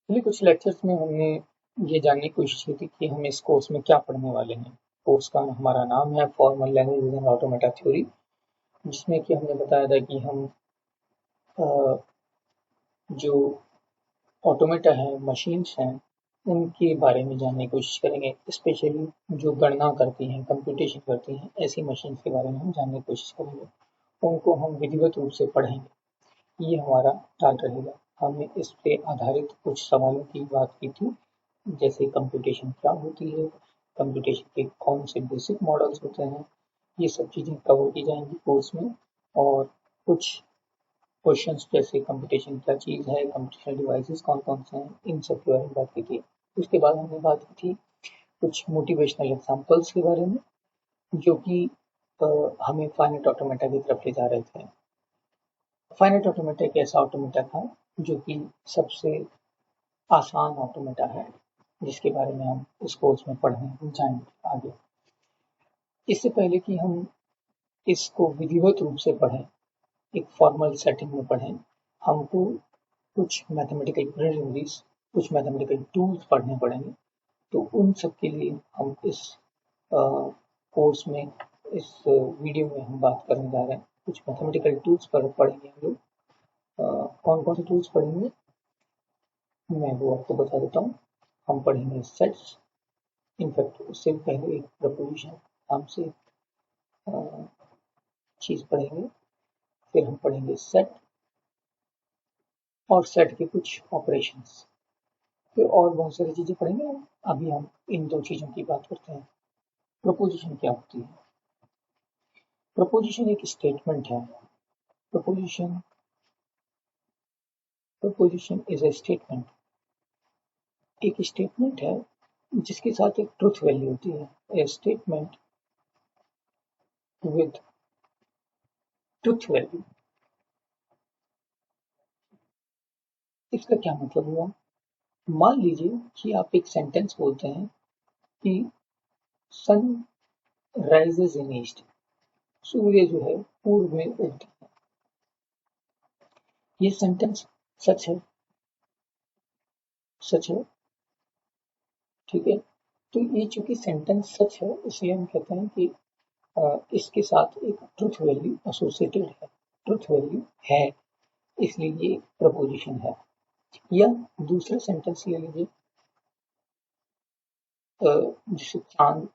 पिछले कुछ लेक्चर्स में हमने ये जानने की कोशिश की थी कि हम इस कोर्स में क्या पढ़ने वाले हैं। कोर्स का हमारा नाम है formal language and automata theory, जिसमें कि हमने बताया था कि हम जो ऑटोमेटा है, मशीन्स हैं, उनके बारे में जानने की कोशिश करेंगे। स्पेशली जो गणना करती हैं, कंप्यूटेशन करती हैं, ऐसी मशीन्स के बारे में हम जानने की कोशिश करेंगे। उनको हम विधिवत रूप से पढ़ेंगे, ये हमारा टारगेट रहेगा। हमने इस पे आधारित कुछ सवालों की बात की थी, जैसे कंप्यूटेशन क्या होती है, कंप्यूटेशन के कौन से बेसिक मॉडल्स होते हैं, ये सब चीज़ें कवर की जाएंगी कोर्स में। और कुछ क्वेश्चंस जैसे कंप्यूटेशन क्या चीज़ है, कंप्यूटेशनल डिवाइसेस कौन कौन से हैं, इन सब के बारे में बात की थी। उसके बाद हमने बात की थी कुछ मोटिवेशनल एग्जाम्पल्स के बारे में, जो कि हमें फाइनाइट ऑटोमेटा की तरफ ले जा रहे थे। फाइनाइट ऑटोमेटा एक ऐसा ऑटोमेटा था जो कि सबसे आसान ऑटोमेटा है, जिसके बारे में हम इस कोर्स में पढ़ने जाएंगे आगे। इससे पहले कि हम इसको विधिवत रूप से पढ़ें, एक फॉर्मल सेटिंग में पढ़ें, हमको कुछ मैथमेटिकल प्रिलिमिनरीज, कुछ मैथमेटिकल टूल्स पढ़ने पड़ेंगे। तो उन सब के लिए हम इस कोर्स में, इस वीडियो में हम बात करने जा रहे हैं। कुछ मैथमेटिकल टूल्स पर पढ़ेंगे हम लोग। कौन कौन से टूल्स पढ़ेंगे मैं वो आपको बता देता हूँ। हम पढ़ेंगे सेट्स, इनफैक्ट उससे पहले एक प्रपोजिशन नाम से चीज़ पढ़ेंगे। फिर हम पढ़ेंगे सेट और सेट के कुछ ऑपरेशंस, फिर और बहुत सारी चीज़ें पढ़ेंगे। अभी हम इन दो चीज़ों की बात करते हैं। प्रपोजिशन क्या होती है? प्रपोजिशन एक स्टेटमेंट है। Preposition preposition is a statement, एक स्टेटमेंट है जिसके साथ एक ट्रुथ वैल्यू होती है। ए स्टेटमेंट विद ट्रुथ वैल्यू। इसका क्या मतलब हुआ? मान लीजिए कि आप एक सेंटेंस बोलते हैं कि सन राइजेज इन ईस्ट, सूर्य जो है पूर्व में उगता है। ये सेंटेंस सच है, सच है, ठीक है। तो ये चूंकि सेंटेंस सच है, इसलिए हम कहते हैं कि इसके साथ एक ट्रुथ वैल्यू एसोसिएटेड है, ट्रुथ वैल्यू है, इसलिए ये प्रपोजिशन है। या दूसरा सेंटेंस ले लीजिए, जिसे चांद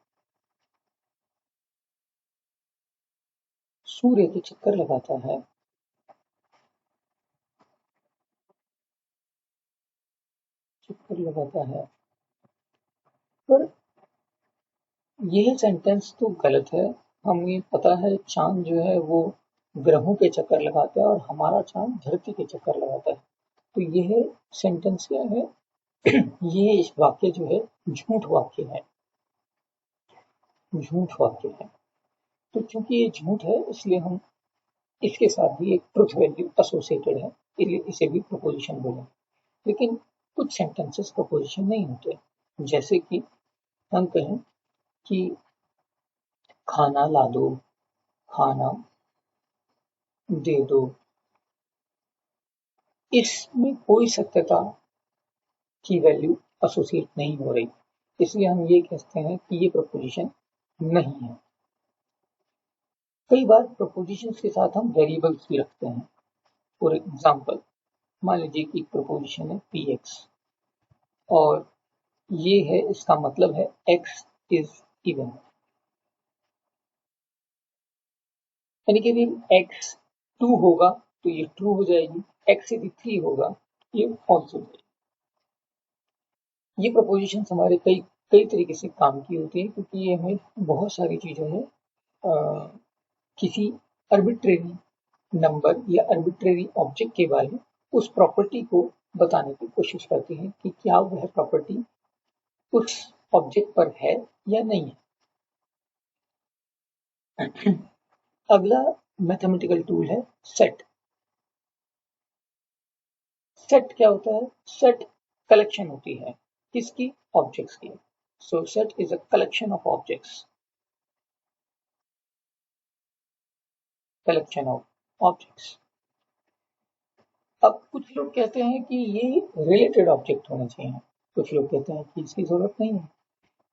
सूर्य के चक्कर लगाता है, चक्कर लगाता है। पर यह सेंटेंस तो गलत है। हमें पता है चांद जो है वो ग्रहों के चक्कर लगाता है और हमारा चांद धरती के चक्कर लगाता है। तो यह सेंटेंस क्या है? ये वाक्य जो है झूठ वाक्य है, झूठ वाक्य है। तो चूंकि ये झूठ है, इसलिए हम इसके साथ भी एक ट्रुथ वैल्यू एसोसिएटेड है, इसलिए इसे भी प्रपोजिशन बोलें। लेकिन कुछ सेंटेंसेस प्रपोजिशन नहीं होते। जैसे कि हम कहें कि खाना ला दो, खाना दे दो, इसमें कोई सत्यता की वैल्यू एसोसिएट नहीं हो रही, इसलिए हम ये कहते हैं कि ये प्रपोजिशन नहीं है। कई बार प्रपोजिशंस के साथ हम वेरिएबल्स भी रखते हैं। फॉर एग्जाम्पल, मान लीजिए कि प्रपोजिशन है पी एक्स, और ये है, इसका मतलब है एक्स इज इवन, यानी कि एक्स 2 होगा तो ये ट्रू हो जाएगी, एक्स यदि 3 होगा ये फॉल्स हो जाएगी। ये प्रपोजिशंस हमारे कई कई तरीके से काम की होती है, क्योंकि ये हमें बहुत सारी चीज़ों में किसी अर्बिट्रेरी नंबर या अर्बिट्रेरी ऑब्जेक्ट के बारे में, उस प्रॉपर्टी को बताने की कोशिश करते हैं कि क्या वह प्रॉपर्टी उस ऑब्जेक्ट पर है या नहीं है। अगला मैथमेटिकल टूल है सेट। सेट क्या होता है? सेट कलेक्शन होती है, किसकी? ऑब्जेक्ट्स की। सो set is a collection of objects, collection of objects. अब कुछ लोग कहते हैं कि ये रिलेटेड ऑब्जेक्ट होने चाहिए, कुछ लोग कहते हैं कि इसकी जरूरत नहीं है।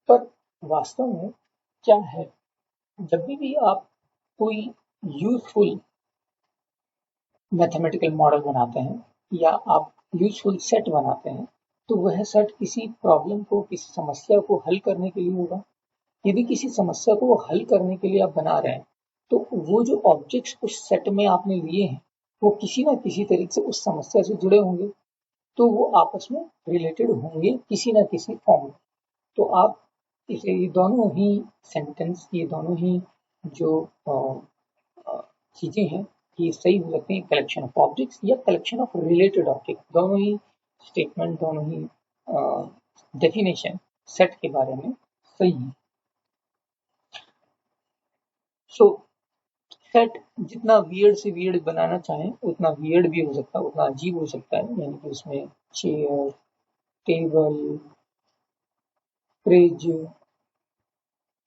पर वास्तव में क्या है, जब भी आप कोई यूजफुल मैथमेटिकल मॉडल बनाते हैं या आप यूजफुल सेट बनाते हैं, तो वह सेट किसी प्रॉब्लम को, किसी समस्या को हल करने के लिए होगा। यदि किसी समस्या को हल करने के लिए आप बना रहे हैं, तो वो जो ऑब्जेक्ट्स उस सेट में आपने लिए हैं, वो किसी ना किसी तरीके से उस समस्या से जुड़े होंगे, तो वो आपस में रिलेटेड होंगे किसी ना किसी फॉर्म में। तो आप इसे, ये दोनों ही सेंटेंस, ये दोनों ही जो चीजें हैं, ये सही हो सकते हैं कलेक्शन ऑफ ऑब्जेक्ट्स या कलेक्शन ऑफ रिलेटेड ऑब्जेक्ट। दोनों ही स्टेटमेंट, दोनों ही डेफिनेशन सेट के बारे में सही है। सो सेट जितना वियर्ड से वियर्ड बनाना चाहें उतना वियर्ड भी हो सकता है, उतना अजीब हो सकता है। यानी कि उसमें चेयर, टेबल, फ्रिज,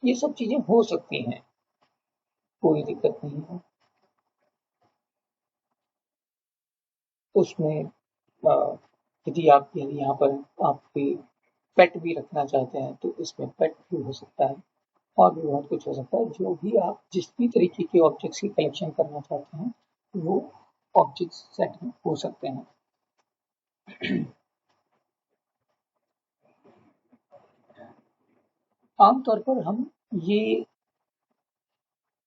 ये सब चीजें हो सकती हैं, कोई दिक्कत नहीं है उसमें। यदि यहाँ पर आप पेट भी रखना चाहते हैं तो इसमें पेट भी हो सकता है, और भी बहुत कुछ हो सकता है। जो भी आप जिस भी तरीके के ऑब्जेक्ट्स की कलेक्शन करना चाहते हैं, वो ऑब्जेक्ट सेट में हो सकते हैं। आमतौर पर हम ये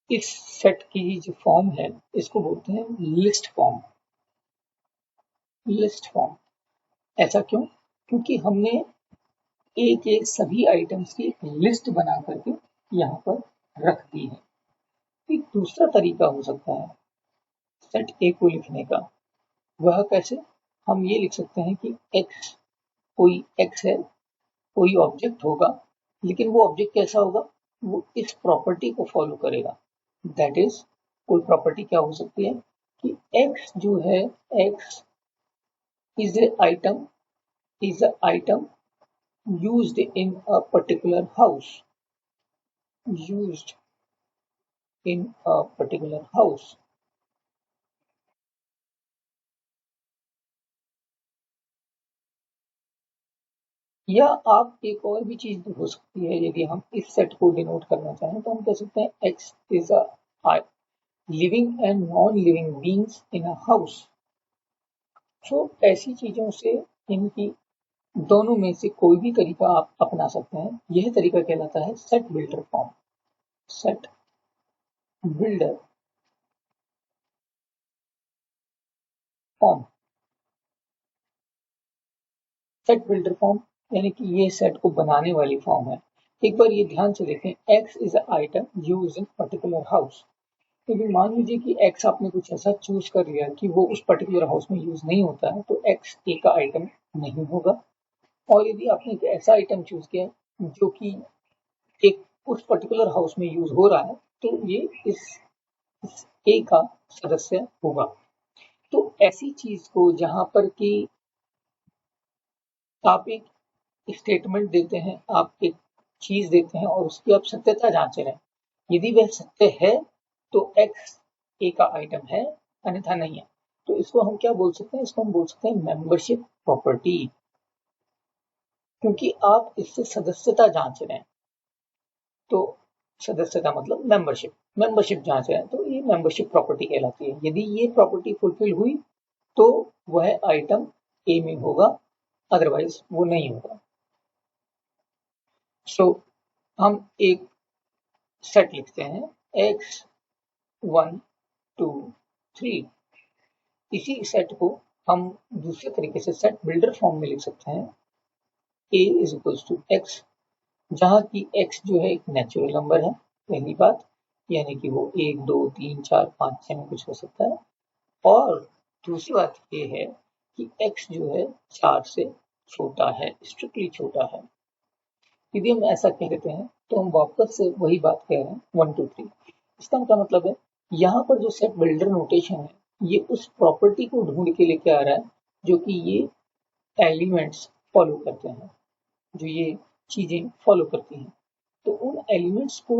इस सेट की जो फॉर्म है, इसको बोलते हैं लिस्ट फॉर्म। लिस्ट फॉर्म ऐसा क्यों? क्योंकि हमने एक एक सभी आइटम्स की एक लिस्ट बना करके यहाँ पर रख दी है। एक दूसरा तरीका हो सकता है सेट ए को लिखने का। वह कैसे? हम ये लिख सकते हैं कि एक्स, कोई एक्स है, कोई ऑब्जेक्ट होगा, लेकिन वो ऑब्जेक्ट कैसा होगा? वो इस प्रॉपर्टी को फॉलो करेगा। दैट इज, कोई प्रॉपर्टी क्या हो सकती है कि एक्स जो है, x is a item, is an item used in a particular house, used in a particular house। या आप एक और भी चीज हो सकती है, यदि हम इस सेट को डिनोट करना चाहें तो हम कह सकते हैं x is a living and non living beings in a house. So ऐसी चीजों से, इनकी दोनों में से कोई भी तरीका आप अपना सकते हैं। यह तरीका कहलाता है set builder form. Set builder form, set builder form यानी कि ये सेट को बनाने वाली फॉर्म है। एक बार ये ध्यान से देखें, x is a item use in particular house. यदि मान लीजिए कि एक्स आपने कुछ ऐसा चूज कर लिया कि वो उस पर्टिकुलर हाउस में यूज नहीं होता है, तो एक्स ए का आइटम नहीं होगा। और यदि आपने एक ऐसा आइटम चूज किया जो कि एक उस पर्टिकुलर हाउस में यूज हो रहा है, तो ये इस ए का सदस्य होगा। तो ऐसी चीज को जहां पर कि आप एक स्टेटमेंट देते हैं, आप एक चीज देते हैं और उसकी आप सत्यता जांच रहे हैं। यदि वह सत्य है तो एक्स ए का आइटम है, अन्यथा नहीं है। तो इसको हम क्या बोल सकते हैं? इसको हम बोल सकते हैं मेंबरशिप प्रॉपर्टी, क्योंकि आप इससे सदस्यता जांच रहे हैं। तो सदस्यता मतलब मेंबरशिप, मेंबरशिप जांच रहे हैं, तो ये मेंबरशिप प्रॉपर्टी कहलाती है। यदि ये प्रॉपर्टी फुलफिल हुई तो वह आइटम ए में होगा, अदरवाइज वो नहीं होगा। सो हम एक सेट लिखते हैं एक्स 1 2 3। इसी सेट को हम दूसरे तरीके से सेट बिल्डर फॉर्म में लिख सकते हैं ए इज इक्वल्स टू एक्स, जहाँ की एक्स जो है एक नेचुरल नंबर है, पहली बात, यानी कि वो 1 2 3 4 5 6 में कुछ हो सकता है। और दूसरी बात ये है कि एक्स जो है 4 से छोटा है, स्ट्रिक्टली छोटा है। यदि हम ऐसा कह देते हैं तो हम वापस से वही बात कह रहे हैं 1 2 3। इसका क्या मतलब है? यहाँ पर जो सेट बिल्डर नोटेशन है, ये उस प्रॉपर्टी को ढूंढ के लेके आ रहा है जो कि ये एलिमेंट्स फॉलो करते हैं, जो ये चीजें फॉलो करती हैं। तो उन एलिमेंट्स को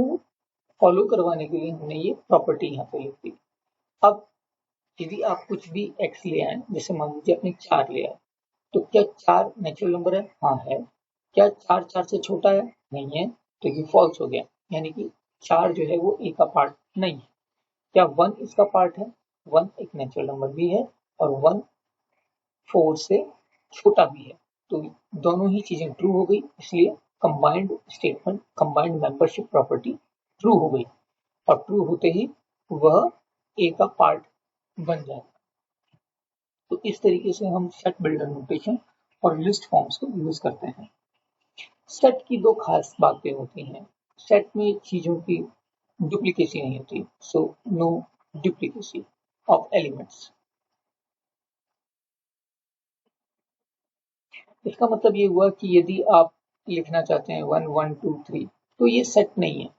फॉलो करवाने के लिए हमने ये प्रॉपर्टी यहाँ पे लिख दी। अब यदि आप कुछ भी x ले आए, जैसे मान लीजिए आपने 4 ले आए, तो क्या 4 नेचुरल नंबर है? हाँ है। क्या 4 4 से छोटा है? नहीं है। तो ये फॉल्स हो गया, यानी कि 4 जो है वो a का पार्ट नहीं है। क्या 1 इसका पार्ट है? 1 एक नेचुरल नंबर भी है और 1 4 से छोटा भी है। तो दोनों ही चीजें ट्रू हो गई, इसलिए combined statement, combined membership property true हो गई, और ट्रू होते ही वह ए का पार्ट बन जाएगा। तो इस तरीके से हम सेट बिल्डर नोटेशन और लिस्ट फॉर्म्स को यूज करते हैं। सेट की दो खास बातें होती हैं। सेट में चीजों की डुप्लीकेसी नहीं होती, so no duplicacy of elements. इसका मतलब ये हुआ कि यदि आप लिखना चाहते हैं 1 1 2 3, तो ये सेट नहीं है,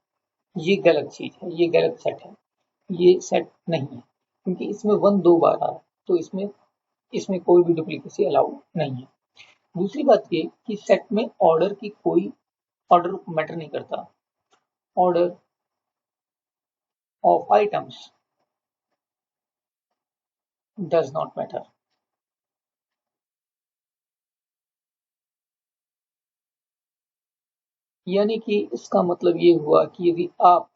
ये गलत चीज है, ये गलत सेट है, ये सेट नहीं है, क्योंकि इसमें 1 2 बार आ रहा है, तो इसमें इसमें कोई भी डुप्लीकेसी अलाउड नहीं है। दूसरी बात ये कि सेट में ऑर्डर की कोई ऑर्डर मैटर नहीं करता। Order of items does not matter. यानी कि इसका मतलब ये हुआ कि यदि आप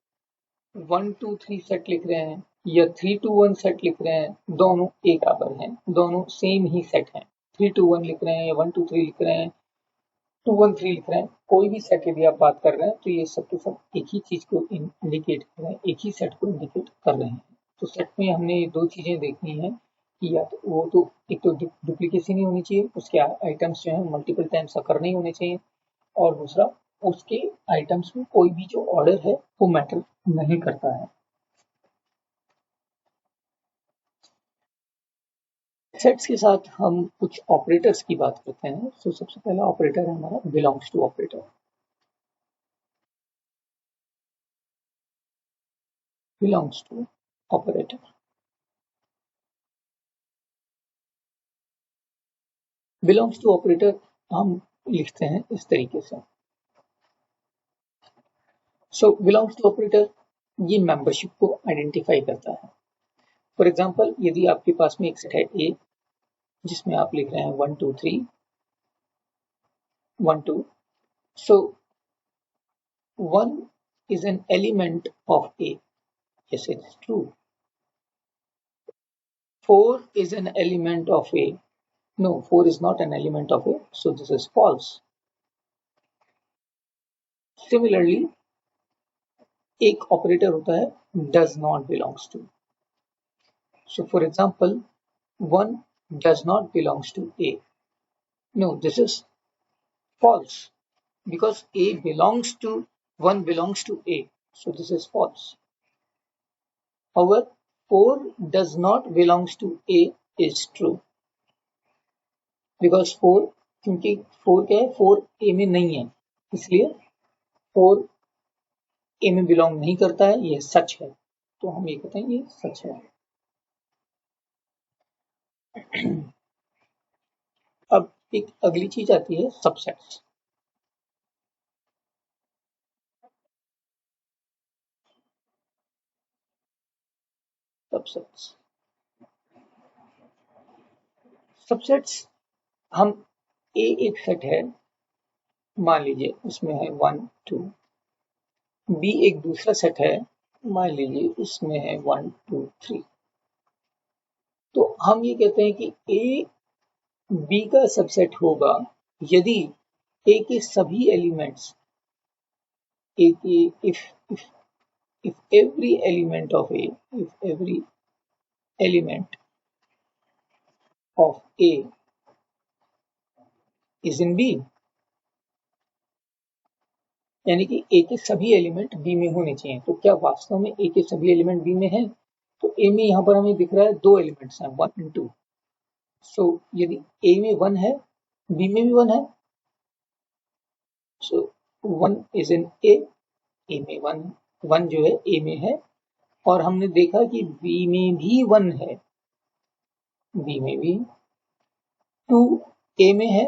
1 2 3 सेट लिख रहे हैं या 3 2 1 सेट लिख रहे हैं, दोनों एक बराबर हैं, दोनों सेम ही सेट हैं। 3 2 1 लिख रहे हैं या 1 2 3 लिख रहे हैं, 2 1 3 लिख रहे हैं, कोई भी सेट यदि आप बात कर रहे हैं तो ये सब के सब एक ही चीज को इंडिकेट कर रहे हैं, एक ही सेट को इंडिकेट कर रहे हैं। तो सेट में हमने ये दो चीजें देखनी है कि या तो वो तो एक तो डुप्लीकेसी नहीं होनी चाहिए, उसके आइटम्स जो है मल्टीपल टाइम्स अकर नहीं होने चाहिए, और दूसरा उसके आइटम्स में कोई भी जो ऑर्डर है वो मैटर नहीं करता है। सेट्स के साथ हम कुछ ऑपरेटर्स की बात करते हैं। तो सबसे पहला ऑपरेटर है हमारा belongs to operator. Belongs to operator, belongs to operator हम लिखते हैं इस तरीके से। सो बिलोंग्स टू ऑपरेटर ये मेंबरशिप को आइडेंटिफाई करता है। फॉर एग्जांपल, यदि आपके पास में एक सेट है ए, जिसमें आप लिख रहे हैं 1 2 3 1 2, सो 1 is an element of A. Yes, it is true. 4 is an element of A. No, 4 is not an element of A, so this is false. Similarly, एक ऑपरेटर होता है does not belongs to. So for example, 1 does not belongs to A. No, this is false, because A belongs to 1 belongs to A. So this is false. However, 4 does not belongs to A is true, because 4, क्योंकि 4 क्या है, 4 A में नहीं है, इसलिए 4 ए में belong नहीं करता है, यह सच है। तो हम ये कहते हैं ये सच है। अब एक अगली चीज आती है सबसेट्स। सबसेट्स सबसेट्स हम ए एक सेट है, मान लीजिए उसमें है 1 2, बी एक दूसरा सेट है, मान लीजिए इसमें है 1 2 3। तो हम ये कहते हैं कि ए बी का सबसेट होगा यदि ए के सभी एलिमेंट्स, ए के if every element of A, if every element of A is in B, यानी कि ए के सभी एलिमेंट बी में होने चाहिए। तो क्या वास्तव में ए के सभी एलिमेंट बी में हैं? तो ए में यहाँ पर हमें दिख रहा है दो एलिमेंट्स हैं, 1 एंड 2। सो यदि ए में 1 है, बी में भी 1 है, सो 1 इज इन ए में 1 जो है ए में है, और हमने देखा कि बी में भी 1 है, बी में भी, 2 ए में है,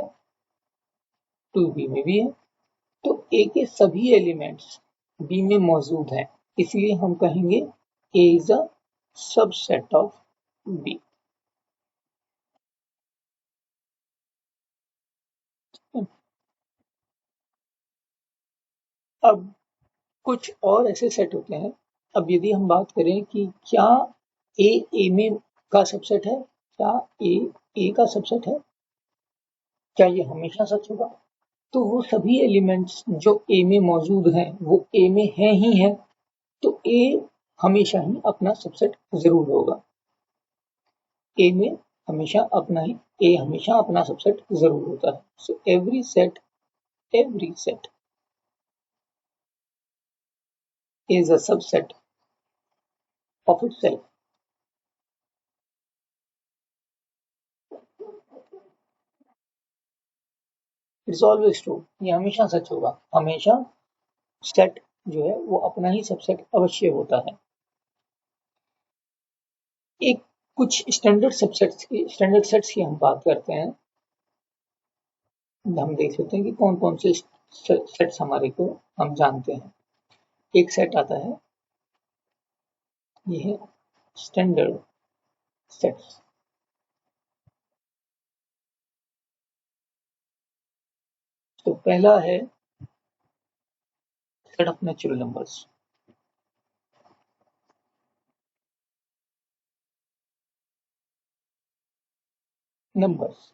2 बी में भी है। तो ए के सभी एलिमेंट्स बी में मौजूद हैं, इसलिए हम कहेंगे A is a subset of B. अब कुछ और ऐसे सेट होते हैं। अब यदि हम बात करें कि क्या ए में का सबसेट है, क्या ए का सबसेट है, क्या ये हमेशा सच होगा? तो वो सभी एलिमेंट्स जो ए में मौजूद हैं वो ए में हैं ही हैं, तो ए हमेशा ही अपना सबसेट जरूर होगा। ए में हमेशा अपना ही ए हमेशा अपना सबसेट जरूर होता है। So every set is a subset of itself. It's always true, ये हमेशा सच होगा। हमेशा सेट जो है वो अपना ही सबसेट अवश्य होता है। एक कुछ स्टैंडर्ड सेट्स की हम बात करते हैं। हम देख सकते हैं कि कौन कौन से सेट्स हमारे को हम जानते हैं। एक सेट आता है, ये है स्टैंडर्ड सेट्स। तो पहला है set of natural numbers. Numbers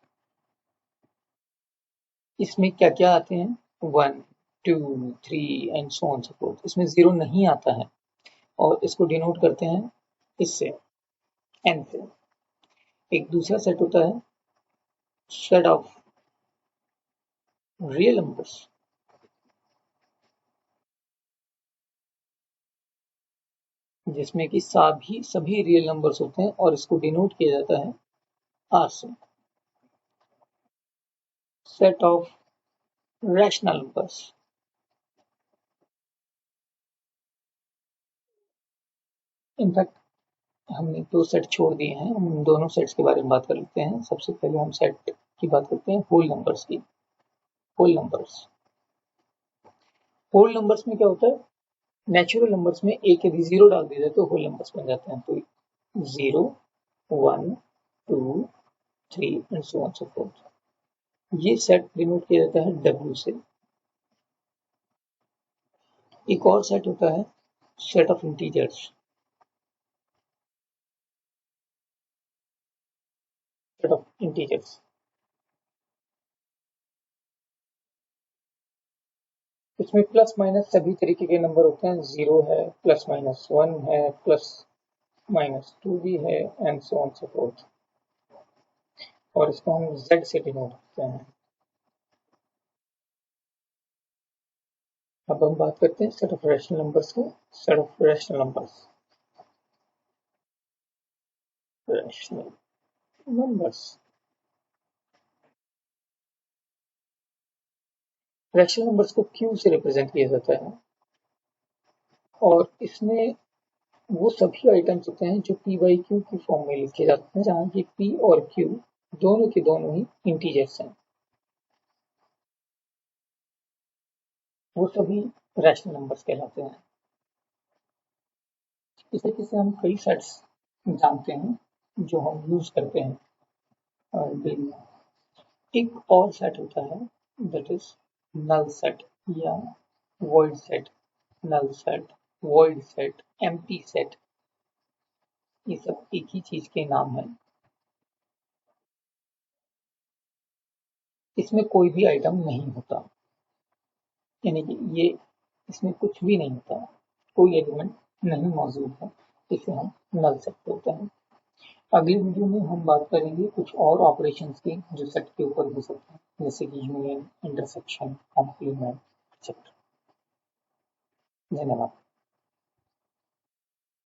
इसमें क्या क्या आते हैं? 1, 2, 3 and so on so fourth. इसमें जीरो नहीं आता है और इसको डिनोट करते हैं इससे, एन से। एक दूसरा सेट होता है सेट ऑफ रियल नंबर्स, जिसमें कि सभी रियल नंबर्स होते हैं और इसको डिनोट किया जाता है आर से। Set of rational numbers, in fact हमने दो सेट छोड़ दिए हैं, हम उन दोनों सेट्स के बारे में बात कर लेते हैं। सबसे पहले हम सेट की बात करते हैं होल नंबर्स की। होल नंबर्स, होल नंबर्स में क्या होता है? नेचुरल नंबर्स में एक यदि जीरो डाल दिया जाए तो होल नंबर्स बन जाते हैं। तो 0, 1, 2, 3 and so on so fourth. ये सेट डिनोट किया जाता है डब्ल्यू से। एक और सेट होता है set of integers. Set of integers, इसमें प्लस माइनस सभी तरीके के नंबर होते हैं। 0 है, प्लस माइनस 1 है, प्लस माइनस 2 भी है and so on so fourth. और इसको हम z से डिनोट करते हैं। अब हम बात करते हैं सेट ऑफ रैशनल नंबर्स की। Set of rational numbers, rational numbers, rational numbers को q से रिप्रेजेंट किया जाता है और इसमें वो सभी आइटम्स होते हैं जो p बाई q की फॉर्म में लिखे जाते हैं, जहाँ की p और q दोनों के दोनों ही इंटीजर्स हैं। वो सभी रैशनल नंबर्स कहलाते हैं। इस तरीके से हम कई सेट्स जानते हैं जो हम यूज करते हैं डेली। एक और सेट होता है दैट इज नल सेट या void set. Null set, void set, empty set, ये सब एक ही चीज के नाम है। इसमें कोई भी आइटम नहीं होता, यानी कि ये इसमें कुछ भी नहीं होता, कोई एलिमेंट नहीं मौजूद है, इसे हम नल सेट बोलते हैं। अगली वीडियो में हम बात करेंगे कुछ और ऑपरेशंस की जो सेट के ऊपर हो सकते हैं, जैसे कि यूनियन, इंटरसेक्शन, कॉम्प्लीमेंट, एक्सेट्रा। धन्यवाद।